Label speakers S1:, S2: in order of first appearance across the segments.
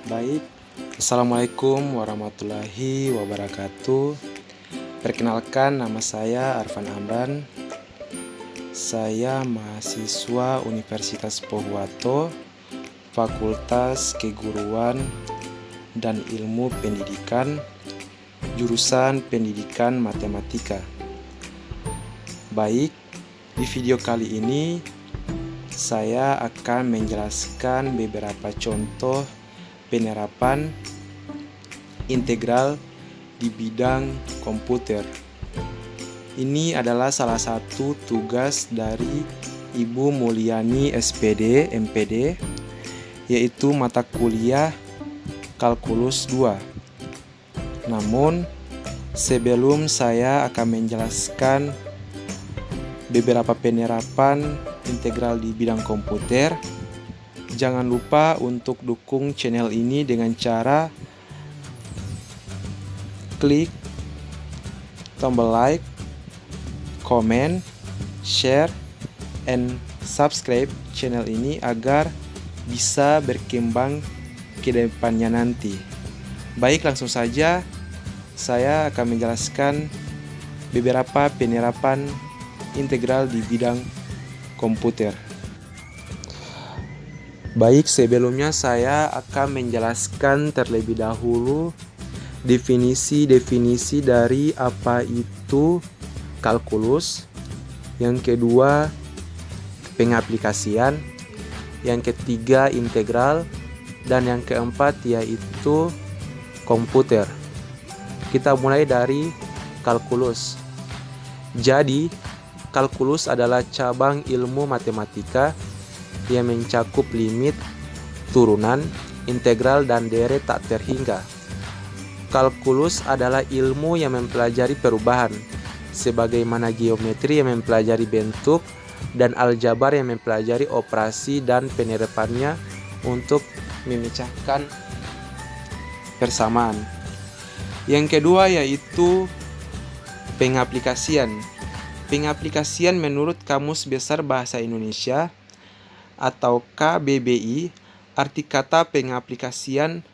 S1: Baik, Assalamualaikum warahmatullahi wabarakatuh. Perkenalkan, nama saya Arfan Amran. Saya mahasiswa Universitas Pohuwato, Fakultas Keguruan dan Ilmu Pendidikan, jurusan Pendidikan Matematika. Baik, di video kali ini saya akan menjelaskan beberapa contoh penerapan integral di bidang komputer. Ini adalah salah satu tugas dari Ibu Mulyani SPD, MPD, yaitu mata kuliah Kalkulus 2. Namun, sebelum saya akan menjelaskan beberapa penerapan integral di bidang komputer, jangan lupa untuk dukung channel ini dengan cara klik tombol like, comment, share, and subscribe channel ini agar bisa berkembang ke depannya nanti. Baik, langsung saja saya akan menjelaskan beberapa penerapan integral di bidang komputer. Baik, sebelumnya saya akan menjelaskan terlebih dahulu definisi-definisi dari apa itu kalkulus, yang kedua pengaplikasian, yang ketiga integral, dan yang keempat yaitu komputer. Kita mulai dari kalkulus. Jadi, kalkulus adalah cabang ilmu matematika yang mencakup limit, turunan, integral, dan deret tak terhingga. Kalkulus adalah ilmu yang mempelajari perubahan, sebagaimana geometri yang mempelajari bentuk, dan aljabar yang mempelajari operasi dan penerapannya untuk memecahkan persamaan. Yang kedua yaitu pengaplikasian. Pengaplikasian menurut Kamus Besar Bahasa Indonesia atau KBBI, arti kata pengaplikasian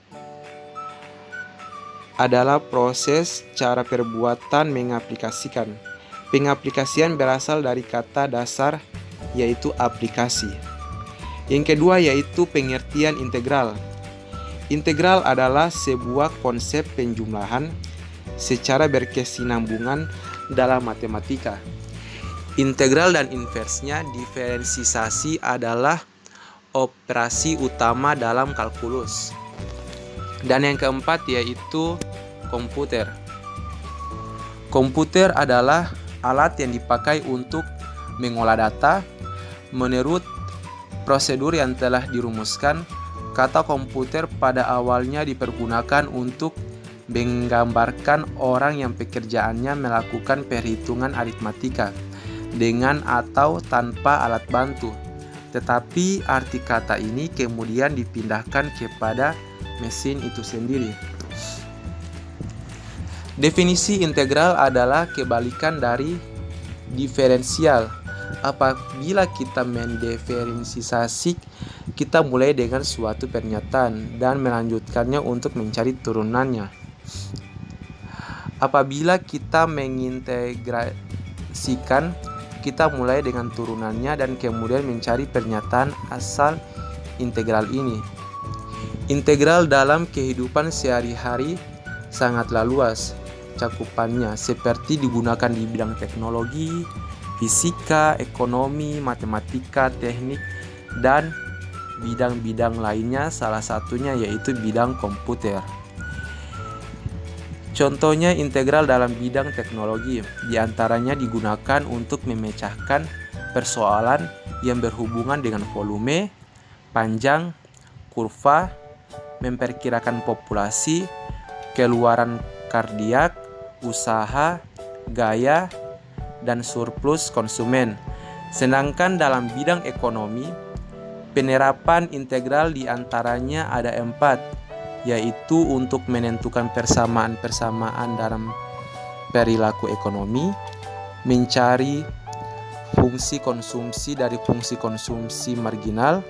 S1: adalah proses cara perbuatan mengaplikasikan. Pengaplikasian berasal dari kata dasar yaitu aplikasi. Yang kedua yaitu pengertian integral. Integral adalah sebuah konsep penjumlahan secara berkesinambungan dalam matematika. Integral dan inversnya diferensiasi adalah operasi utama dalam kalkulus. Dan yang keempat yaitu komputer. Komputer adalah alat yang dipakai untuk mengolah data. Menurut prosedur yang telah dirumuskan, kata komputer pada awalnya dipergunakan untuk menggambarkan orang yang pekerjaannya melakukan perhitungan aritmatika dengan atau tanpa alat bantu. Tetapi arti kata ini kemudian dipindahkan kepada mesin itu sendiri. Definisi integral adalah kebalikan dari diferensial. Apabila kita mendiferensiasi, kita mulai dengan suatu pernyataan dan melanjutkannya untuk mencari turunannya. Apabila kita mengintegrasikan, kita mulai dengan turunannya dan kemudian mencari pernyataan asal integral ini. Integral dalam kehidupan sehari-hari sangatlah luas cakupannya, seperti digunakan di bidang teknologi, fisika, ekonomi, matematika, teknik, dan bidang-bidang lainnya, salah satunya yaitu bidang komputer. Contohnya integral dalam bidang teknologi, diantaranya digunakan untuk memecahkan persoalan yang berhubungan dengan volume, panjang, kurva, memperkirakan populasi, keluaran kardiak, usaha, gaya, dan surplus konsumen. Sedangkan dalam bidang ekonomi, penerapan integral diantaranya ada 4, yaitu untuk menentukan persamaan-persamaan dalam perilaku ekonomi, mencari fungsi konsumsi dari fungsi konsumsi marginal,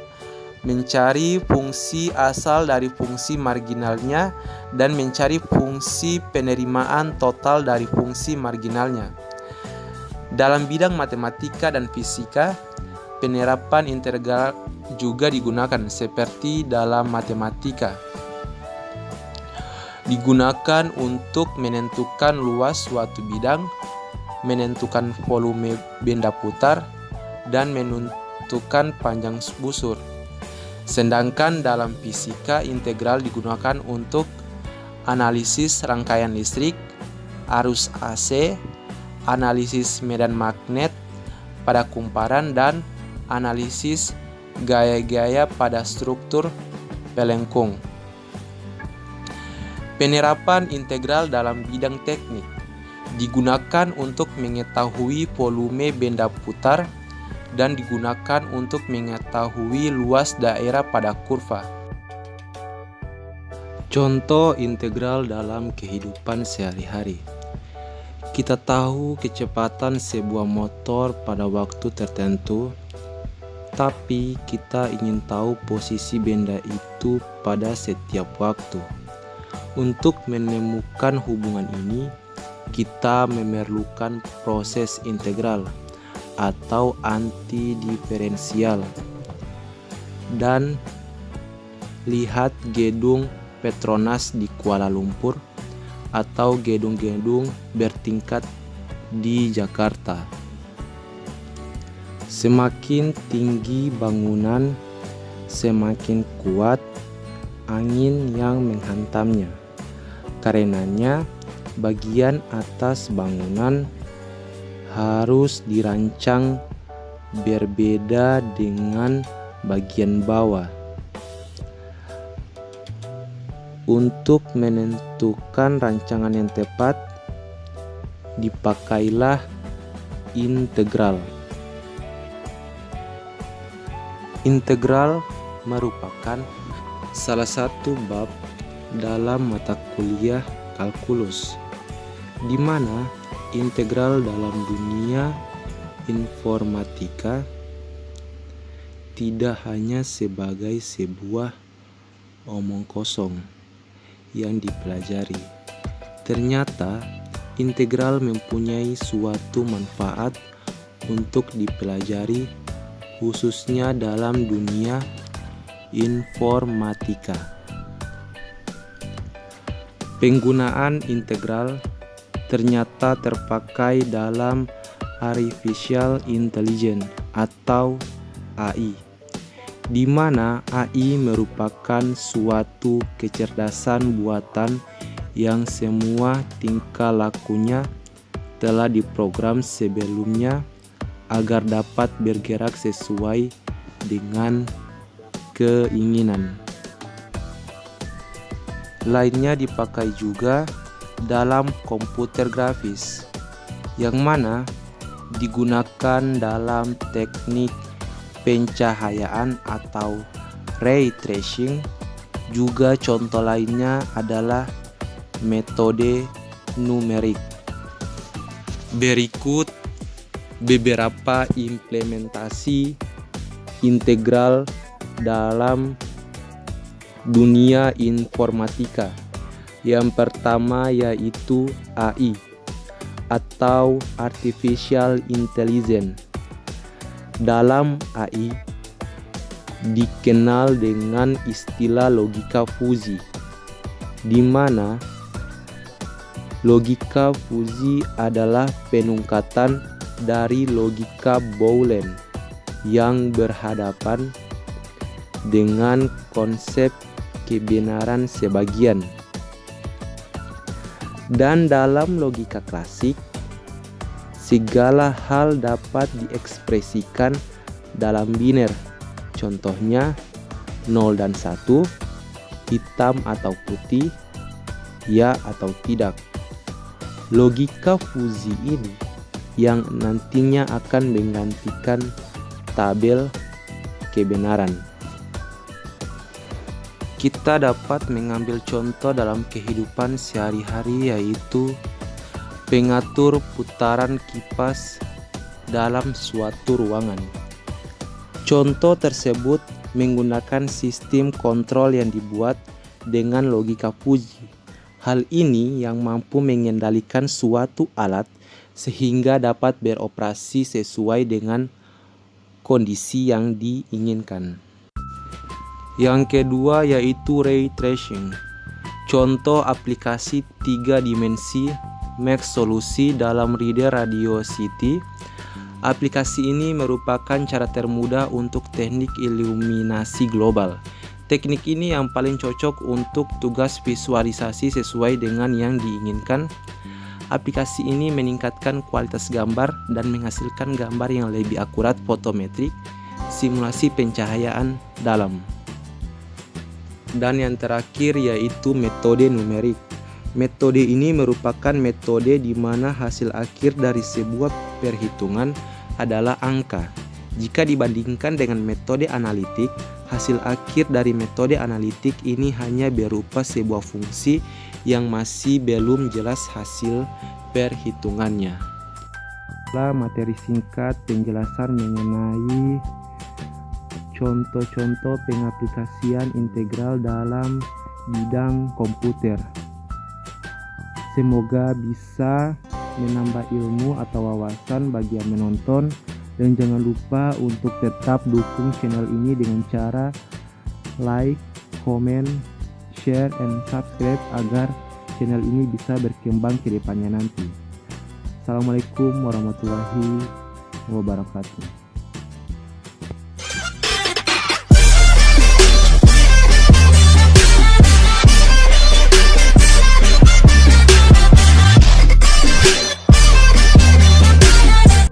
S1: mencari fungsi asal dari fungsi marginalnya, dan mencari fungsi penerimaan total dari fungsi marginalnya. Dalam bidang matematika dan fisika, penerapan integral juga digunakan seperti dalam matematika. Digunakan untuk menentukan luas suatu bidang, menentukan volume benda putar, dan menentukan panjang busur. Sedangkan dalam fisika, integral digunakan untuk analisis rangkaian listrik, arus AC, analisis medan magnet pada kumparan, dan analisis gaya-gaya pada struktur pelengkung. Penerapan integral dalam bidang teknik digunakan untuk mengetahui volume benda putar dan digunakan untuk mengetahui luas daerah pada kurva. Contoh integral dalam kehidupan sehari-hari. Kita tahu kecepatan sebuah motor pada waktu tertentu, tapi kita ingin tahu posisi benda itu pada setiap waktu. Untuk menemukan hubungan ini, kita memerlukan proses integral atau antidiferensial. Dan lihat gedung Petronas di Kuala Lumpur atau gedung-gedung bertingkat di Jakarta. Semakin tinggi bangunan, semakin kuat angin yang menghantamnya. Karenanya, bagian atas bangunan harus dirancang berbeda dengan bagian bawah. Untuk menentukan rancangan yang tepat, dipakailah integral. Integral merupakan salah satu bab dalam mata kuliah kalkulus, di mana integral dalam dunia informatika tidak hanya sebagai sebuah omong kosong yang dipelajari. Ternyata integral mempunyai suatu manfaat untuk dipelajari, khususnya dalam dunia informatika. Penggunaan integral ternyata terpakai dalam artificial intelligence atau AI, di mana AI merupakan suatu kecerdasan buatan yang semua tingkah lakunya telah diprogram sebelumnya agar dapat bergerak sesuai dengan keinginan. Lainnya dipakai juga dalam komputer grafis, yang mana digunakan dalam teknik pencahayaan atau ray tracing. Juga contoh lainnya adalah metode numerik. Berikut beberapa implementasi integral dalam dunia informatika. Yang pertama yaitu AI atau Artificial Intelligence. Dalam AI dikenal dengan istilah logika fuzi, di mana logika fuzi adalah peningkatan dari logika Boolean yang berhadapan dengan konsep kebenaran sebagian. Dan dalam logika klasik, segala hal dapat diekspresikan dalam biner. Contohnya 0 dan 1, hitam atau putih, ya atau tidak. Logika fuzi ini yang nantinya akan menggantikan tabel kebenaran. Kita dapat mengambil contoh dalam kehidupan sehari-hari, yaitu pengatur putaran kipas dalam suatu ruangan. Contoh tersebut menggunakan sistem kontrol yang dibuat dengan logika Fuji. Hal ini yang mampu mengendalikan suatu alat sehingga dapat beroperasi sesuai dengan kondisi yang diinginkan. Yang kedua yaitu ray tracing. Contoh aplikasi 3 dimensi Max solusi dalam reader Radio City. Aplikasi ini merupakan cara termudah untuk teknik iluminasi global. Teknik ini yang paling cocok untuk tugas visualisasi sesuai dengan yang diinginkan. Aplikasi ini meningkatkan kualitas gambar dan menghasilkan gambar yang lebih akurat fotometrik, simulasi pencahayaan dalam. Dan yang terakhir yaitu metode numerik. Metode ini merupakan metode di mana hasil akhir dari sebuah perhitungan adalah angka. Jika dibandingkan dengan metode analitik, hasil akhir dari metode analitik ini hanya berupa sebuah fungsi yang masih belum jelas hasil perhitungannya. Materi singkat penjelasan mengenai contoh-contoh pengaplikasian integral dalam bidang komputer. Semoga bisa menambah ilmu atau wawasan bagi yang menonton. Dan jangan lupa untuk tetap dukung channel ini dengan cara like, comment, share, and subscribe agar channel ini bisa berkembang ke depannya nanti. Assalamualaikum warahmatullahi wabarakatuh.